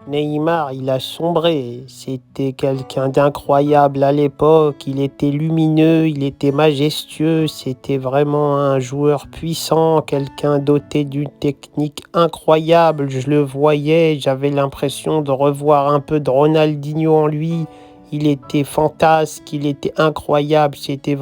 Neymar, il a sombré. C'était quelqu'un d'incroyable à l'époque. Il était lumineux, il était majestueux. C'était vraiment un joueur puissant, quelqu'un doté d'une technique incroyable. Je le voyais, j'avais l'impression de revoir un peu de Ronaldinho en lui. Il était fantasque, il était incroyable. C'était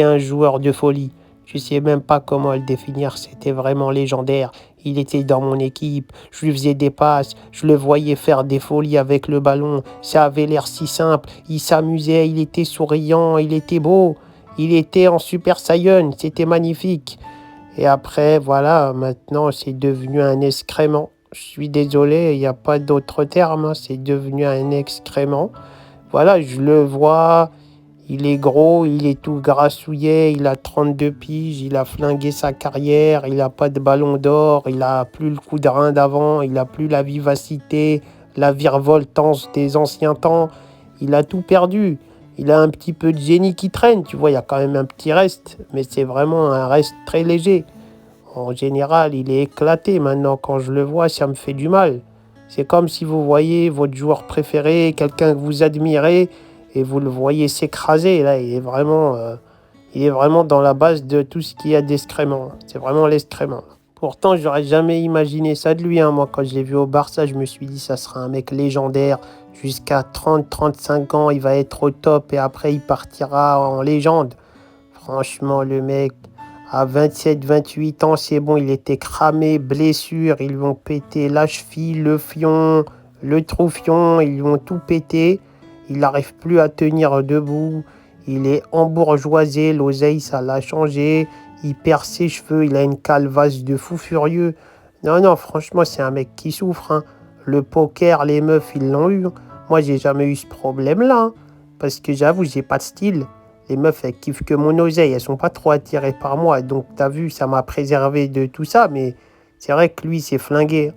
un joueur de folie. Je sais même pas comment le définir. C'était vraiment légendaire. Il était dans mon équipe, je lui faisais des passes, je le voyais faire des folies avec le ballon. Ça avait l'air si simple, il s'amusait, il était souriant, il était beau. Il était en Super Saiyan, c'était magnifique. Et après, voilà, maintenant c'est devenu un excrément. Je suis désolé, il n'y a pas d'autre terme, hein, c'est devenu un excrément. Voilà, je le vois, il est gros, il est tout grassouillet, il a 32 piges, il a flingué sa carrière, il n'a pas de ballon d'or, il a plus le coup de rein d'avant, il a plus la vivacité, la virevoltance des anciens temps, il a tout perdu. Il a un petit peu de génie qui traîne, tu vois, il y a quand même un petit reste, mais c'est vraiment un reste très léger. En général, il est éclaté maintenant, quand je le vois, ça me fait du mal. C'est comme si vous voyez votre joueur préféré, quelqu'un que vous admirez, et vous le voyez s'écraser. Là, il est vraiment dans la base de tout ce qu'il y a d'excrément. C'est vraiment l'excrément. Pourtant, j'aurais jamais imaginé ça de lui, hein. Moi, quand je l'ai vu au Barça, je me suis dit, ça sera un mec légendaire. Jusqu'à 30-35 ans, il va être au top et après, il partira en légende. Franchement, le mec, à 27-28 ans, c'est bon, il était cramé, blessure, ils vont péter la cheville, le fion, le troufion, ils vont tout péter. Il n'arrive plus à tenir debout. Il est embourgeoisé, l'oseille, ça l'a changé. Il perd ses cheveux, il a une calvasse de fou furieux. Non, non, franchement, c'est un mec qui souffre, hein. Le poker, les meufs, ils l'ont eu. Moi, j'ai jamais eu ce problème-là, hein. Parce que j'avoue, j'ai pas de style. Les meufs, elles kiffent que mon oseille, elles sont pas trop attirées par moi. Donc, t'as vu, ça m'a préservé de tout ça, mais c'est vrai que lui, c'est flingué.